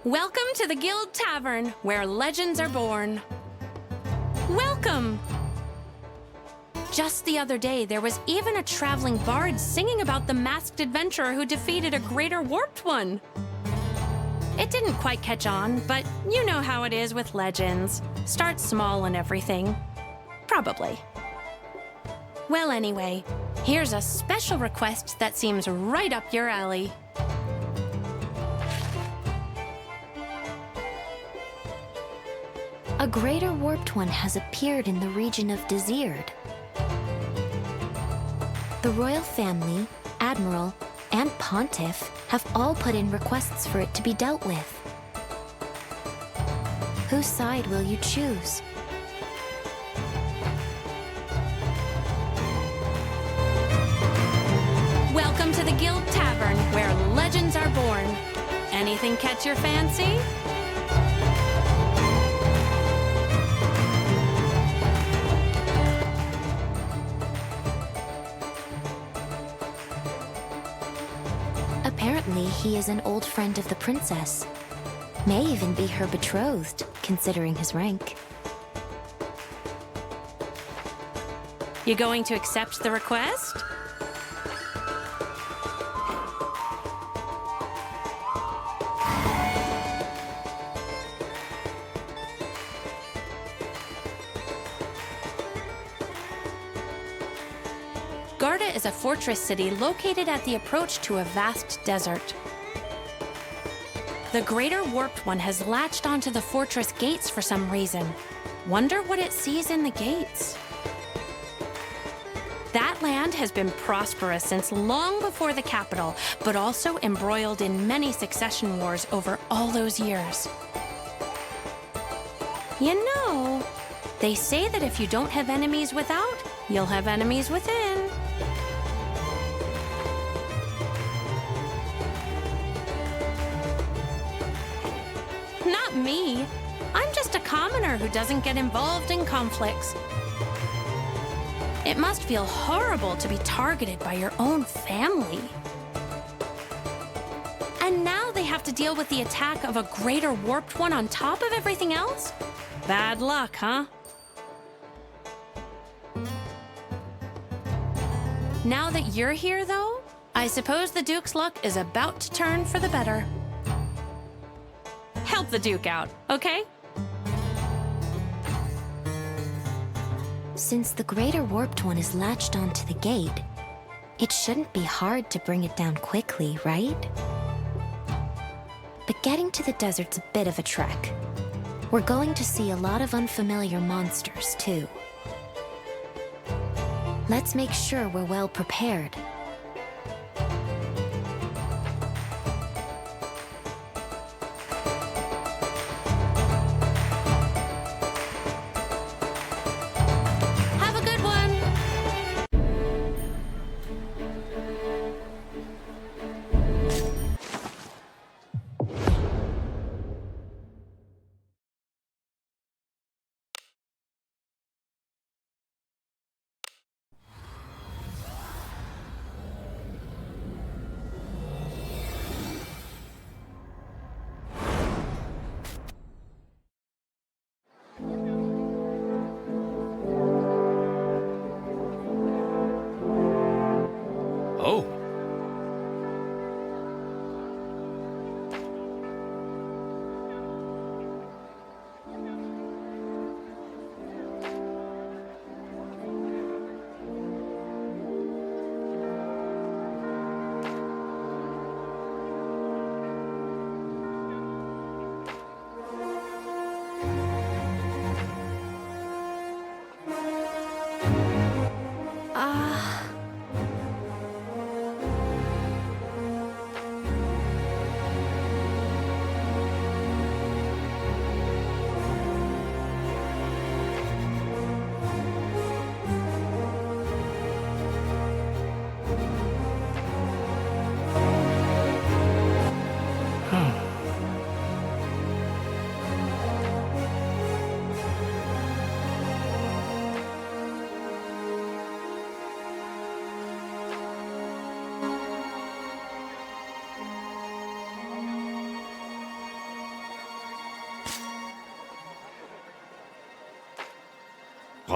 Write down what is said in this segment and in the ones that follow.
Welcome to the Guild Tavern, where legends are born. Welcome! Just the other day, there was even a traveling bard singing about the masked adventurer who defeated a greater warped one. It didn't quite catch on, but you know how it is with legends. Start small and everything. Probably. Well, anyway, here's a special request that seems right up your alley. A greater warped one has appeared in the region of Desired. The royal family, admiral, and pontiff have all put in requests for it to be dealt with. Whose side will you choose? Welcome to the Guild Tavern, where legends are born. Anything catch your fancy? Apparently, he is an old friend of the princess. May even be her betrothed, considering his rank. You going to accept the request? Guarda is a fortress city located at the approach to a vast desert. The Greater Warped One has latched onto the fortress gates for some reason. Wonder what it sees in the gates. That land has been prosperous since long before the capital, but also embroiled in many succession wars over all those years. You know, they say that if you don't have enemies without, you'll have enemies within. Not me. I'm just a commoner who doesn't get involved in conflicts. It must feel horrible to be targeted by your own family. And now they have to deal with the attack of a greater warped one on top of everything else? Bad luck, huh? Now that you're here, though, I suppose the Duke's luck is about to turn for the better. Help the Duke out, okay? Since the greater warped one is latched onto the gate, it shouldn't be hard to bring it down quickly, right? But getting to the desert's a bit of a trek. We're going to see a lot of unfamiliar monsters, too. Let's make sure we're well prepared. Have a good one! Oh.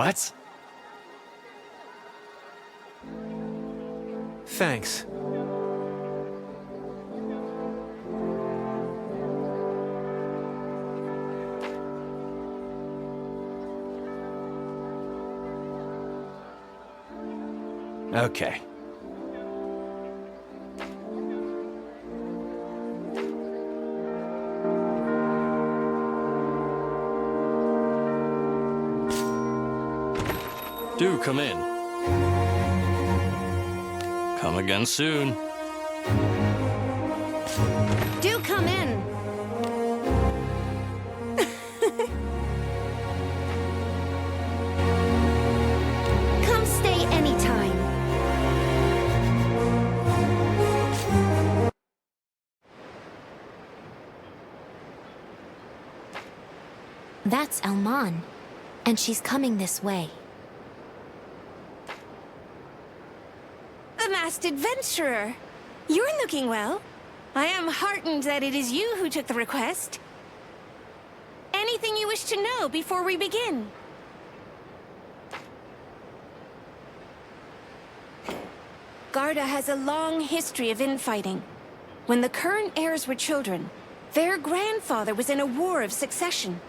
What? Thanks. Okay. Do come in. Come again soon. Do come in. Come stay anytime. That's Elman, and she's coming this way. The masked adventurer. You're looking well. I am heartened that it is you who took the request. Anything you wish to know before we begin? Guarda has a long history of infighting. When the current heirs were children, their grandfather was in a war of succession.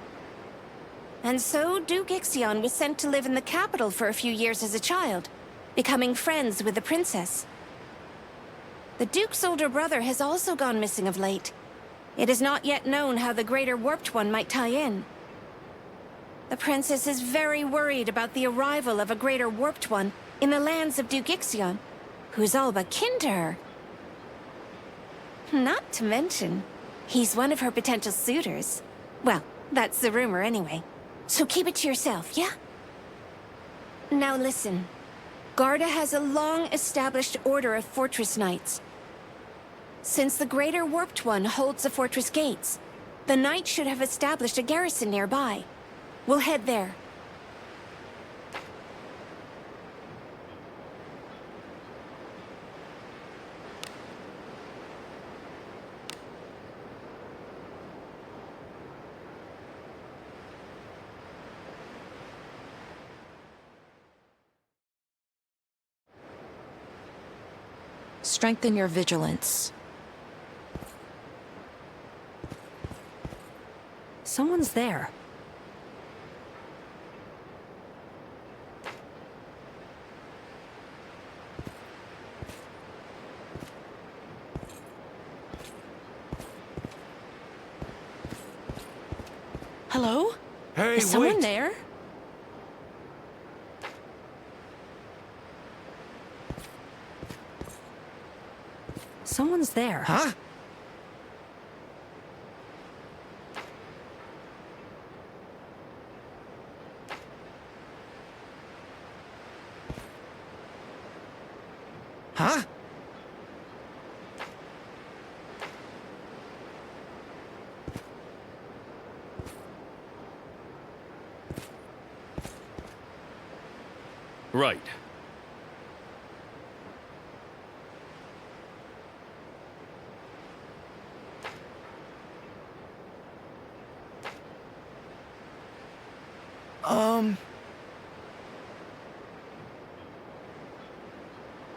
And so Duke Ixion was sent to live in the capital for a few years as a child, becoming friends with the princess. The Duke's older brother has also gone missing of late. It is not yet known how the Greater Warped One might tie in. The princess is very worried about the arrival of a Greater Warped One in the lands of Duke Ixion, who's all but kin to her. Not to mention, he's one of her potential suitors. Well, that's the rumor anyway. So keep it to yourself, yeah? Now listen. Guarda has a long-established order of fortress knights. Since the Greater Warped One holds the fortress gates, the knights should have established a garrison nearby. We'll head there. Strengthen your vigilance. Someone's there. Hello? Hey, Is someone wait! there? Someone's there. Huh? Huh? Right.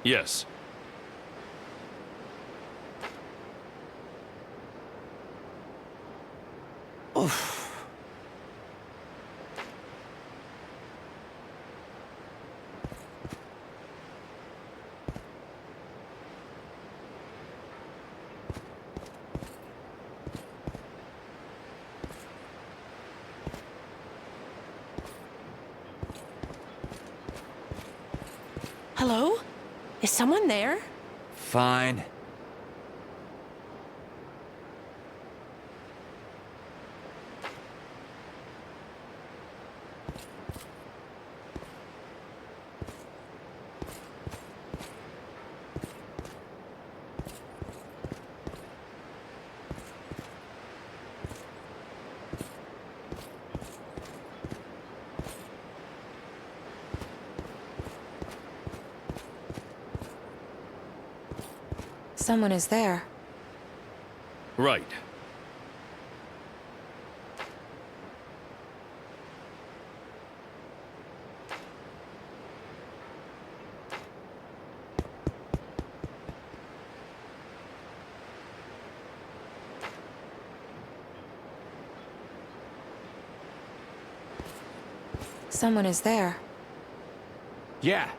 Yes. Oof. Hello? Is someone there? Fine. Someone is there. Right. Someone is there. Yeah.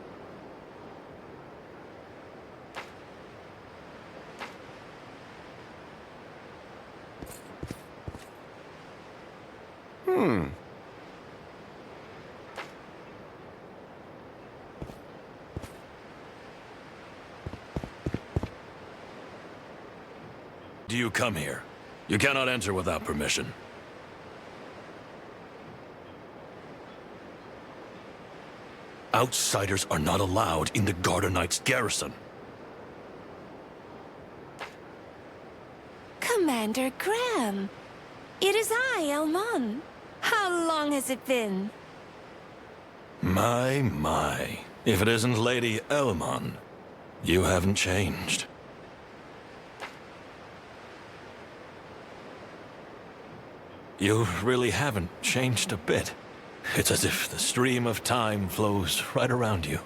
Do you come here? You cannot enter without permission. Outsiders are not allowed in the Guarda Knight's garrison. Commander Graham. It is I, Elmon. How long has it been? My. If it isn't Lady Elmon, you haven't changed. You really haven't changed a bit. It's as if the stream of time flows right around you.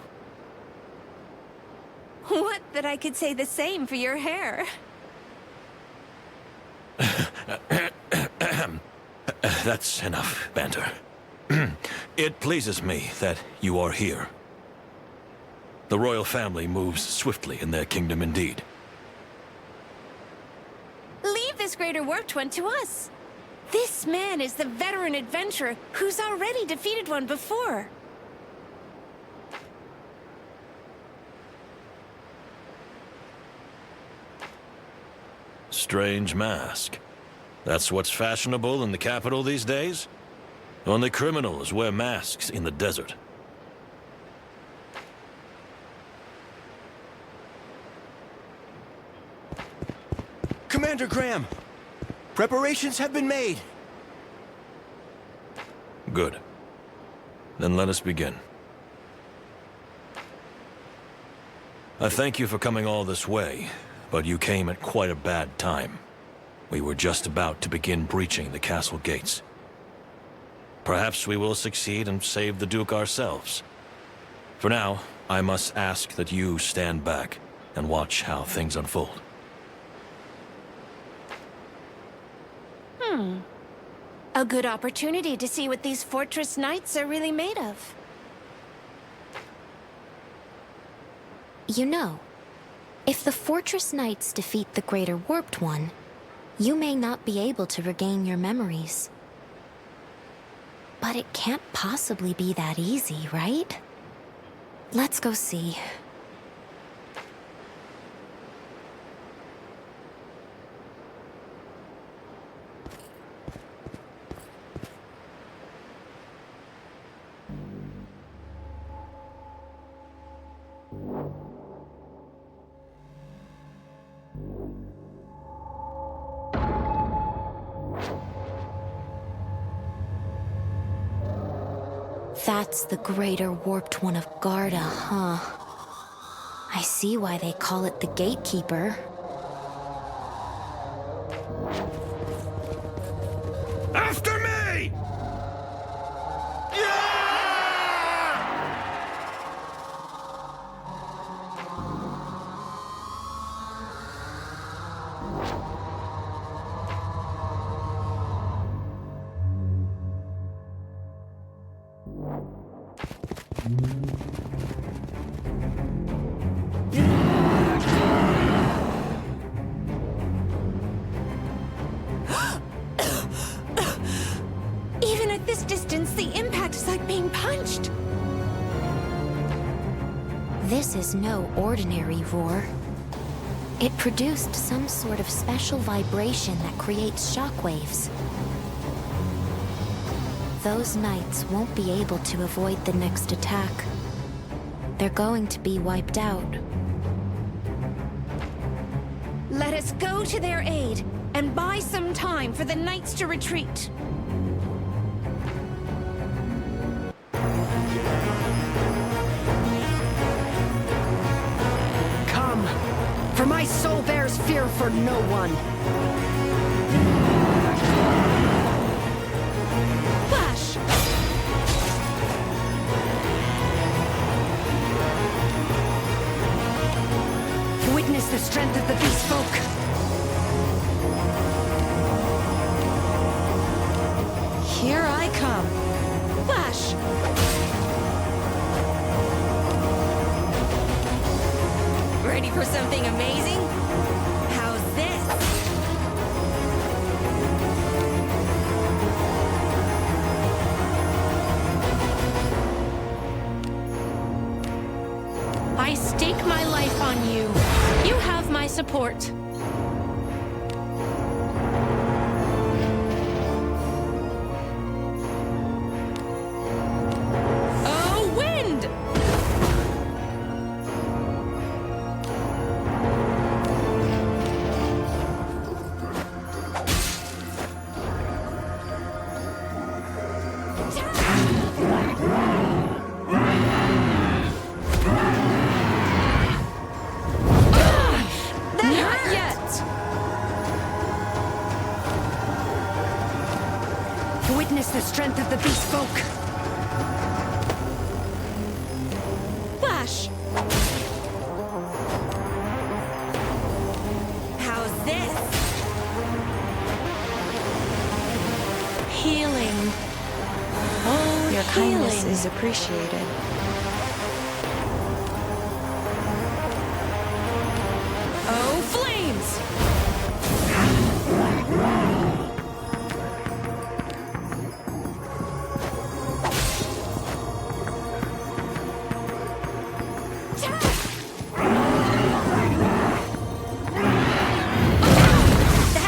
What that I could say the same for your hair. That's enough banter. It pleases me that you are here. The royal family moves swiftly in their kingdom indeed. Leave this greater warped one to us. This man is the veteran adventurer who's already defeated one before. Strange mask. That's what's fashionable in the capital these days? Only criminals wear masks in the desert. Commander Graham! Preparations have been made! Good. Then let us begin. I thank you for coming all this way, but you came at quite a bad time. We were just about to begin breaching the castle gates. Perhaps we will succeed and save the Duke ourselves. For now, I must ask that you stand back and watch how things unfold. A good opportunity to see what these fortress knights are really made of. You know, if the Fortress Knights defeat the Greater Warped One, you may not be able to regain your memories. But it can't possibly be that easy, right? Let's go see. That's the Greater Warped One of Guarda, huh? I see why they call it the Gatekeeper. After me! Even at this distance, the impact is like being punched. This is no ordinary roar. It produced some sort of special vibration that creates shockwaves. Those knights won't be able to avoid the next attack. They're going to be wiped out. Let us go to their aid and buy some time for the knights to retreat. Come, for my soul bears fear for no one. Flash! Witness the strength of the beast folk. Here I come. Flash! Ready for something amazing? How's this? I stake my life on you. You have my support. Oh, wind! Not yet! Witness the strength of the beast folk. Flash! How's this? Healing. Oh, Your kindness healing. is appreciated. Oh, flames!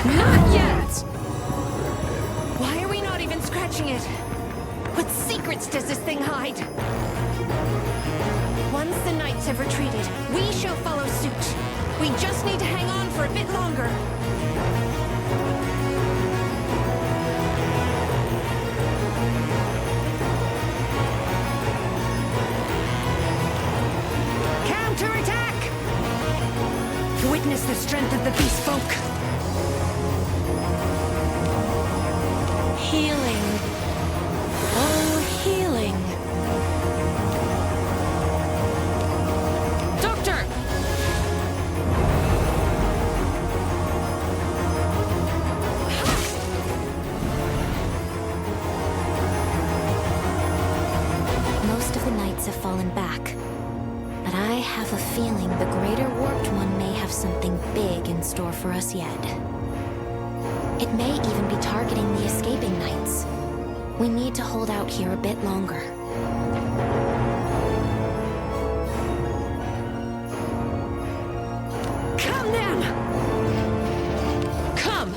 Not yet! Why are we not even scratching it? What secrets does this thing hide? Once the knights have retreated, we shall follow suit. We just need to hang on for a bit longer. Counterattack! Witness the strength of the beast folk. Healing. Oh, healing. Doctor! Most of the knights have fallen back. But I have a feeling the Greater Warped One may have something big in store for us yet. It may even be targeting the escaping knights. We need to hold out here a bit longer. Come then! Come!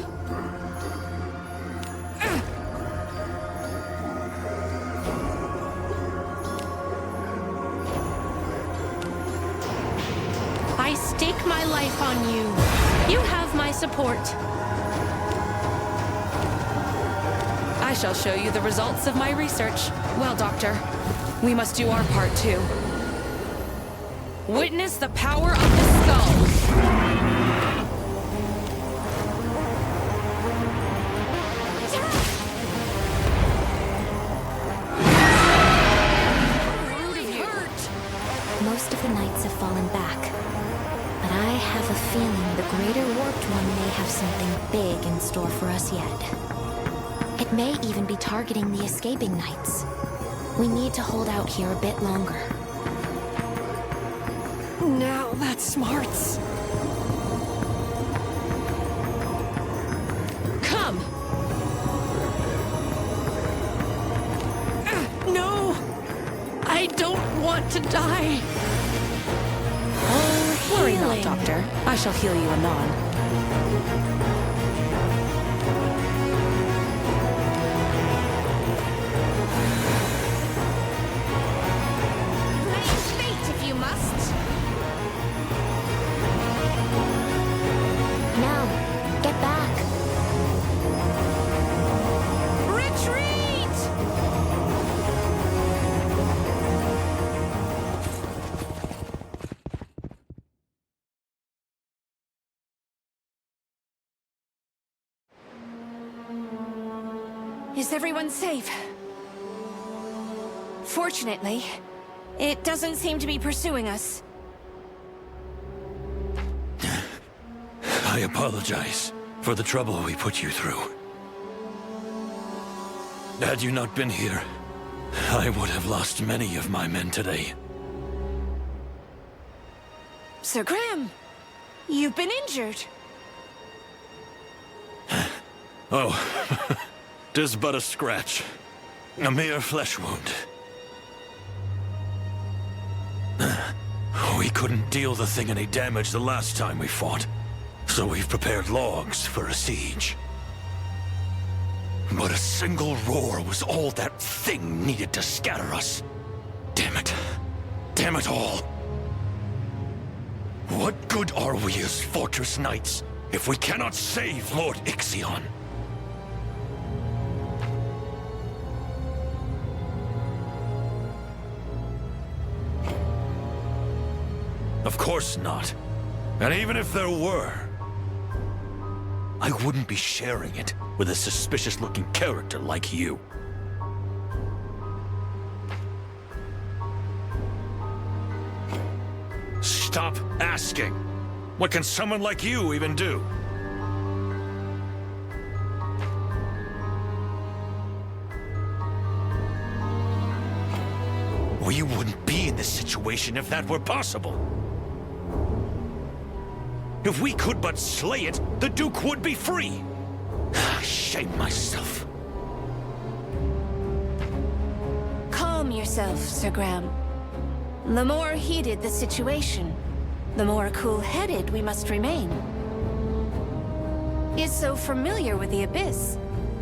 I stake my life on you. You have my support. I shall show you the results of my research. Well, Doctor, we must do our part too. Witness the power of the skull. Most of the knights have fallen back. But I have a feeling the Greater Warped One may have something big in store for us yet. It may even be targeting the escaping knights. We need to hold out here a bit longer. Now that smarts. Come! No! I don't want to die! Oh, Worry healing. not, Doctor. I shall heal you anon. Play fate if you must. Now, get back! Retreat! Is everyone safe? Fortunately, it doesn't seem to be pursuing us. I apologize for the trouble we put you through. Had you not been here, I would have lost many of my men today. Sir Graham, you've been injured. Oh, 'tis but a scratch. A mere flesh wound. We couldn't deal the thing any damage the last time we fought, so we've prepared logs for a siege. But a single roar was all that thing needed to scatter us. Damn it. Damn it all. What good are we as fortress knights if we cannot save Lord Ixion? Of course not. And even if there were, I wouldn't be sharing it with a suspicious-looking character like you. Stop asking. What can someone like you even do? We wouldn't be in this situation if that were possible. If we could but slay it, the Duke would be free. I shame myself. Calm yourself, Sir Graham. The more heated the situation, the more cool-headed we must remain. Is so familiar with the Abyss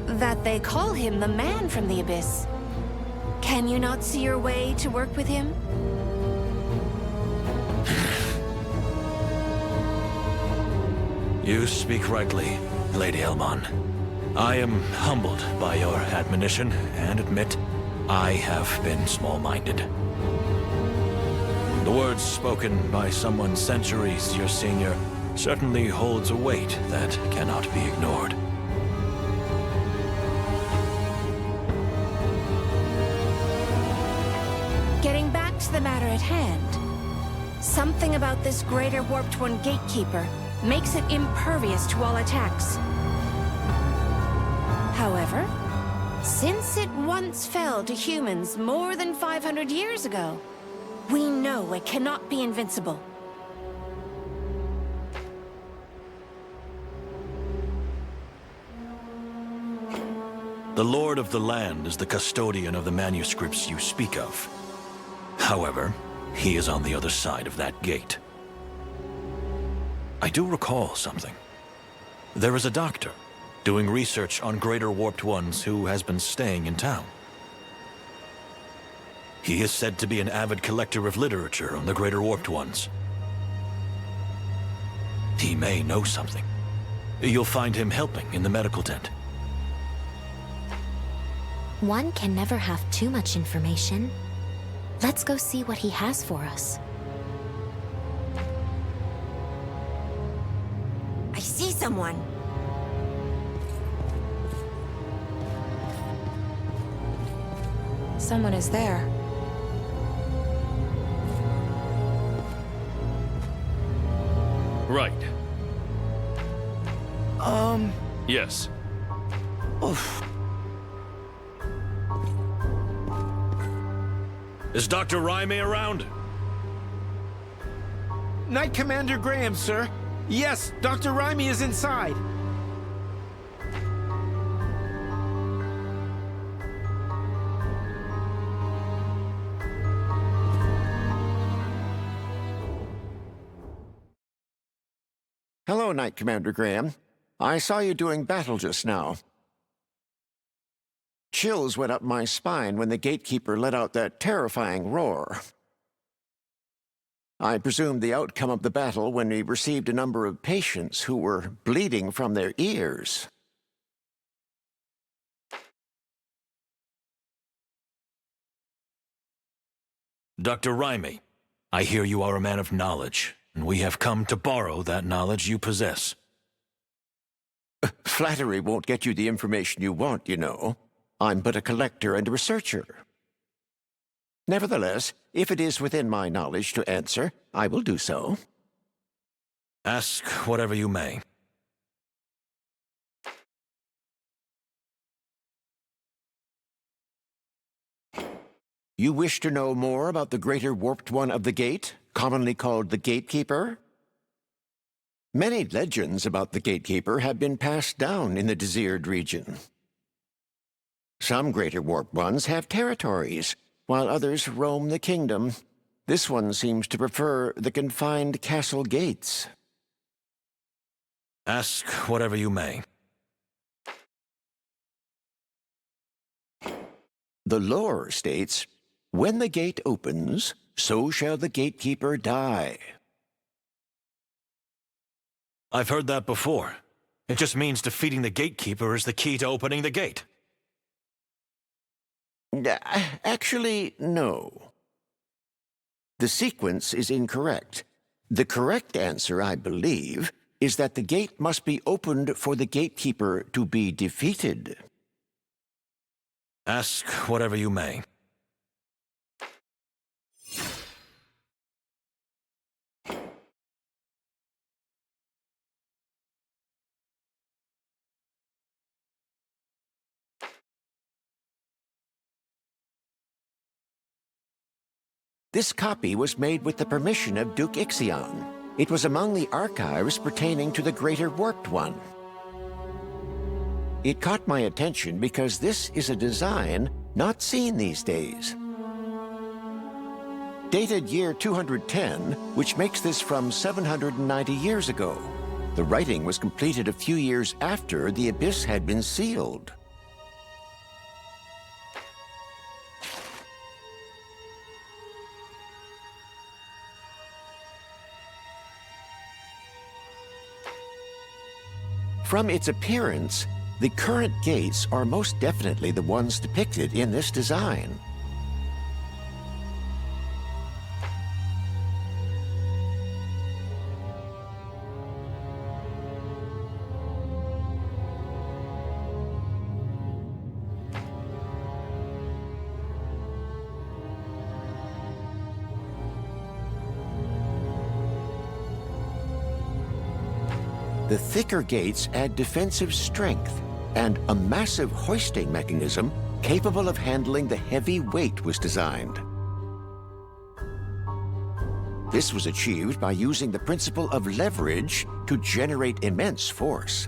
that they call him the Man from the Abyss. Can you not see your way to work with him? You speak rightly, Lady Elmon. I am humbled by your admonition, and admit I have been small-minded. The words spoken by someone centuries your senior certainly holds a weight that cannot be ignored. Getting back to the matter at hand, something about this Greater Warped One Gatekeeper makes it impervious to all attacks. However, since it once fell to humans more than 500 years ago, we know it cannot be invincible. The Lord of the Land is the custodian of the manuscripts you speak of. However, he is on the other side of that gate. I do recall something. There is a doctor doing research on Greater Warped Ones who has been staying in town. He is said to be an avid collector of literature on the Greater Warped Ones. He may know something. You'll find him helping in the medical tent. One can never have too much information. Let's go see what he has for us. I see someone. Someone is there. Right. Yes. Oof. Is Dr. Raimi around? Knight Commander Graham, sir. Yes, Dr. Raimi is inside. Hello, Knight Commander Graham. I saw you doing battle just now. Chills went up my spine when the gatekeeper let out that terrifying roar. I presumed the outcome of the battle when we received a number of patients who were bleeding from their ears. Dr. Raimi, I hear you are a man of knowledge, and we have come to borrow that knowledge you possess. Flattery won't get you the information you want, you know. I'm but a collector and a researcher. Nevertheless, if it is within my knowledge to answer, I will do so. Ask whatever you may. You wish to know more about the Greater Warped One of the Gate? commonly called the Gatekeeper? Many legends about the Gatekeeper have been passed down in the Desired region. Some Greater Warped Ones have territories, while others roam the kingdom. This one seems to prefer the confined castle gates. Ask whatever you may. The lore states, when the gate opens, so shall the Gatekeeper die. I've heard that before. It just means defeating the Gatekeeper is the key to opening the gate. Actually, no. The sequence is incorrect. The correct answer, I believe, is that the gate must be opened for the Gatekeeper to be defeated. Ask whatever you may. This copy was made with the permission of Duke Ixion. It was among the archives pertaining to the Greater Warped One. It caught my attention because this is a design not seen these days. Dated year 210, which makes this from 790 years ago. The writing was completed a few years after the Abyss had been sealed. From its appearance, the current gates are most definitely the ones depicted in this design. The thicker gates add defensive strength, and a massive hoisting mechanism capable of handling the heavy weight was designed. This was achieved by using the principle of leverage to generate immense force.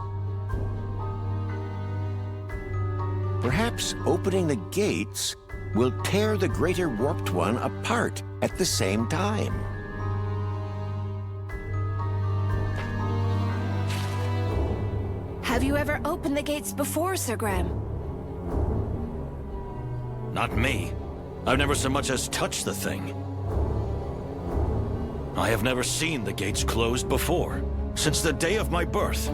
Perhaps opening the gates will tear the Greater Warped One apart at the same time. Have you ever opened the gates before, Sir Graham? Not me. I've never so much as touched the thing. I have never seen the gates closed before, since the day of my birth.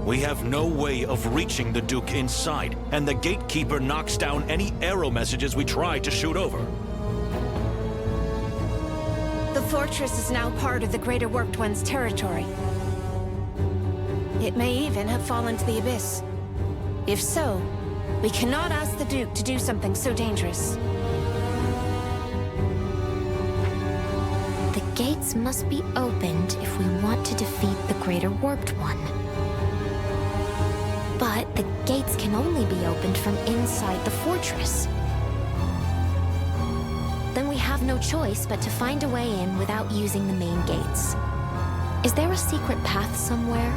We have no way of reaching the Duke inside, and the Gatekeeper knocks down any arrow messages we try to shoot over. The fortress is now part of the Greater Warped One's territory. It may even have fallen to the Abyss. If so, we cannot ask the Duke to do something so dangerous. The gates must be opened if we want to defeat the Greater Warped One. But the gates can only be opened from inside the fortress. Then we have no choice but to find a way in without using the main gates. Is there a secret path somewhere?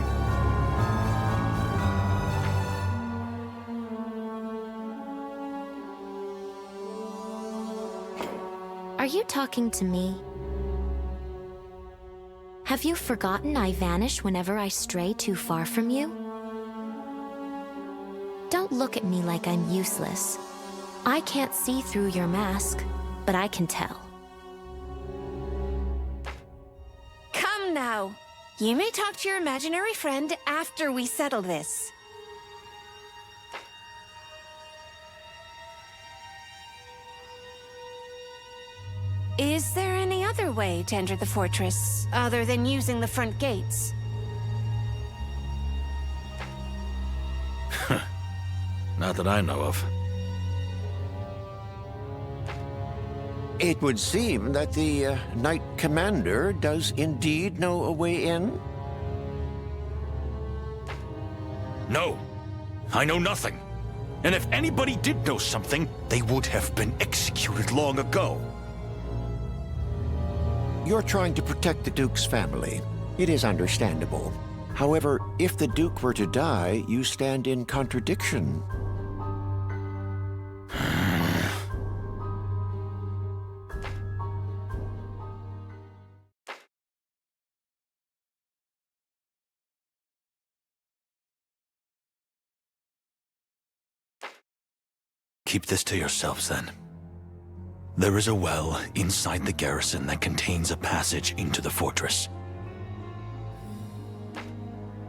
Are you talking to me? Have you forgotten I vanish whenever I stray too far from you? Don't look at me like I'm useless. I can't see through your mask, but I can tell. Come now! You may talk to your imaginary friend after we settle this. Is there any other way to enter the fortress, other than using the front gates? Not that I know of. It would seem that the Knight Commander does indeed know a way in. No, I know nothing. And if anybody did know something, they would have been executed long ago. You're trying to protect the Duke's family. It is understandable. However, if the Duke were to die, you stand in contradiction. Keep this to yourselves, then. There is a well inside the garrison that contains a passage into the fortress.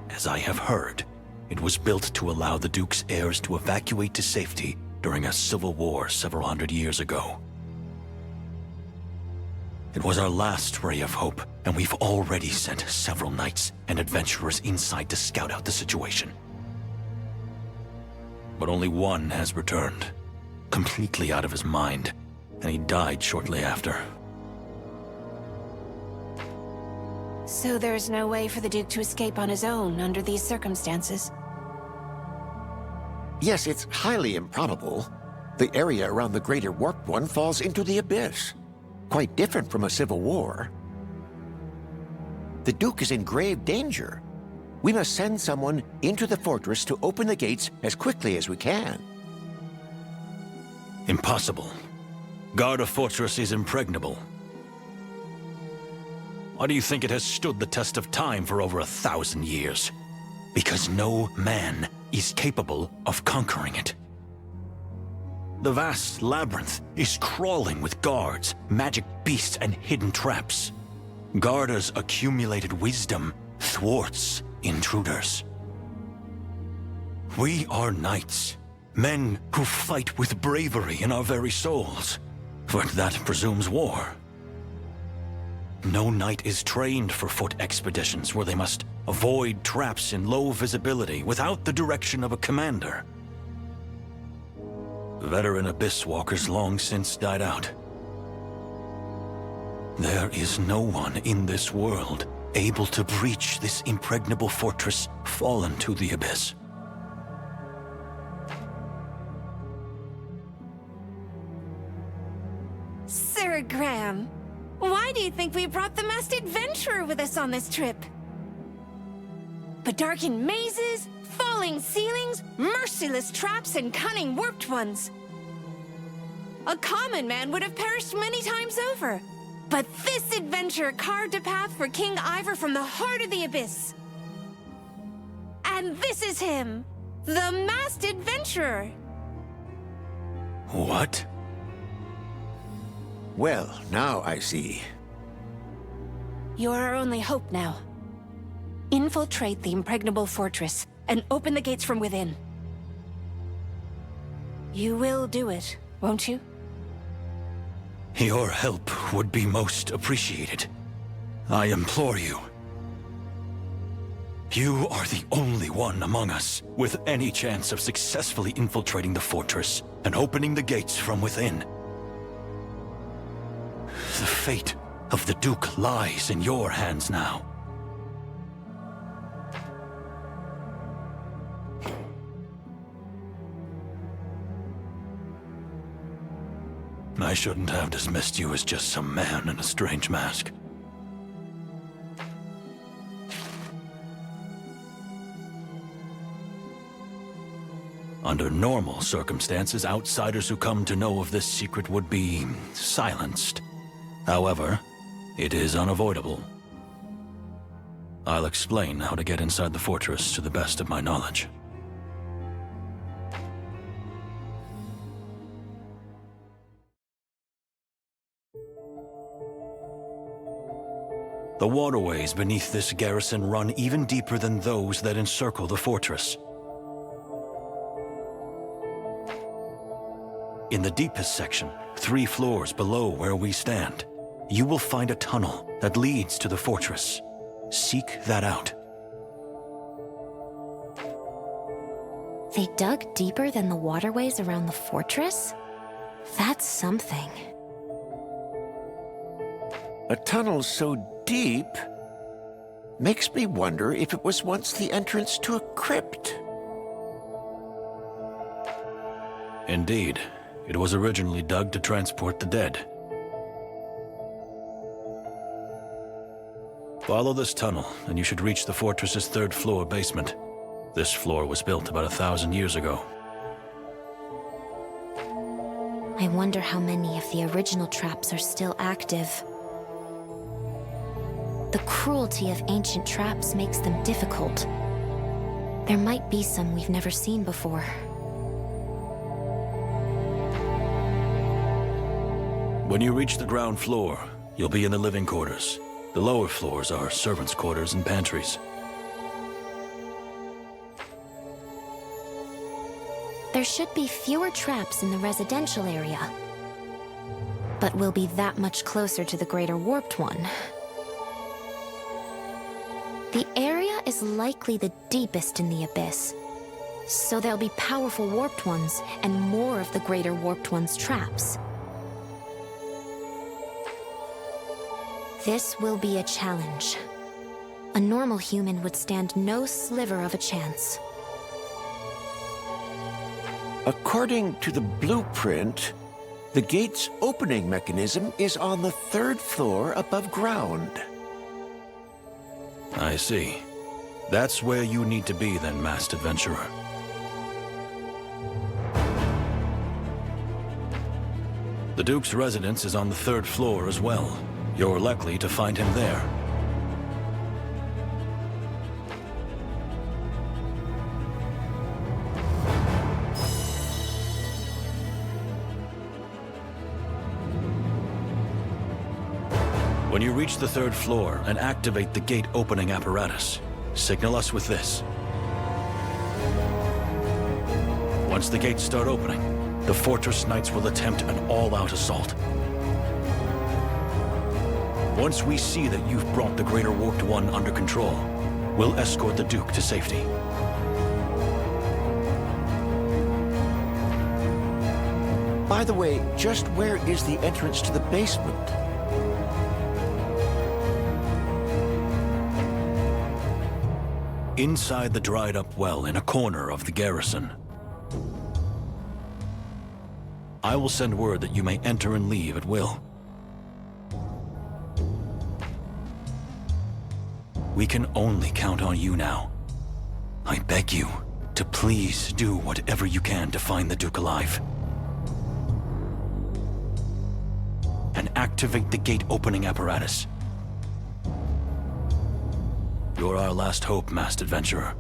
As I have heard, it was built to allow the Duke's heirs to evacuate to safety during a civil war several hundred years ago. It was our last ray of hope, and we've already sent several knights and adventurers inside to scout out the situation. But only one has returned, completely out of his mind, and he died shortly after. So there's no way for the Duke to escape on his own under these circumstances? Yes, it's highly improbable. The area around the Greater Warped One falls into the Abyss. Quite different from a civil war. The Duke is in grave danger. We must send someone into the fortress to open the gates as quickly as we can. Impossible. Guarda fortress is impregnable. Why do you think it has stood the test of time for over 1,000 years? Because no man is capable of conquering it. The vast labyrinth is crawling with guards, magic beasts, and hidden traps. Guarda's accumulated wisdom thwarts intruders. We are knights, men who fight with bravery in our very souls, but that presumes war. No knight is trained for foot expeditions where they must avoid traps in low visibility without the direction of a commander. Veteran abyss walkers long since died out. There is no one in this world able to breach this impregnable fortress fallen to the abyss. Sir Graham, why do you think we brought the masked adventurer with us on this trip? But darkened mazes, falling ceilings, merciless traps, and cunning warped ones. A common man would have perished many times over. But this adventurer carved a path for King Ivor from the heart of the abyss. And this is him, the masked adventurer. What? Well, now I see. You're our only hope now. Infiltrate the impregnable fortress and open the gates from within. You will do it, won't you? Your help would be most appreciated. I implore you. You are the only one among us with any chance of successfully infiltrating the fortress and opening the gates from within. The fate of the Duke lies in your hands now. I shouldn't have dismissed you as just some man in a strange mask. Under normal circumstances, outsiders who come to know of this secret would be silenced. However, it is unavoidable. I'll explain how to get inside the fortress to the best of my knowledge. The waterways beneath this garrison run even deeper than those that encircle the fortress. In the deepest section, 3 floors below where we stand, you will find a tunnel that leads to the fortress. Seek that out. They dug deeper than the waterways around the fortress? That's something. A tunnel so deep makes me wonder if it was once the entrance to a crypt. Indeed. It was originally dug to transport the dead. Follow this tunnel, and you should reach the fortress's third-floor basement. This floor was built about 1,000 years ago. I wonder how many of the original traps are still active. The cruelty of ancient traps makes them difficult. There might be some we've never seen before. When you reach the ground floor, you'll be in the living quarters. The lower floors are servants' quarters and pantries. There should be fewer traps in the residential area, but we'll be that much closer to the Greater Warped One. The area is likely the deepest in the Abyss, so there'll be powerful Warped Ones and more of the Greater Warped One's traps. This will be a challenge. A normal human would stand no sliver of a chance. According to the blueprint, the gate's opening mechanism is on the 3rd floor above ground. I see. That's where you need to be then, masked adventurer. The Duke's residence is on the 3rd floor as well. You're likely to find him there. When you reach the 3rd floor and activate the gate opening apparatus, signal us with this. Once the gates start opening, the Fortress Knights will attempt an all-out assault. Once we see that you've brought the Greater Warped One under control, we'll escort the Duke to safety. By the way, just where is the entrance to the basement? Inside the dried-up well in a corner of the garrison. I will send word that you may enter and leave at will. We can only count on you now. I beg you to please do whatever you can to find the Duke alive. And activate the gate opening apparatus. You're our last hope, masked adventurer.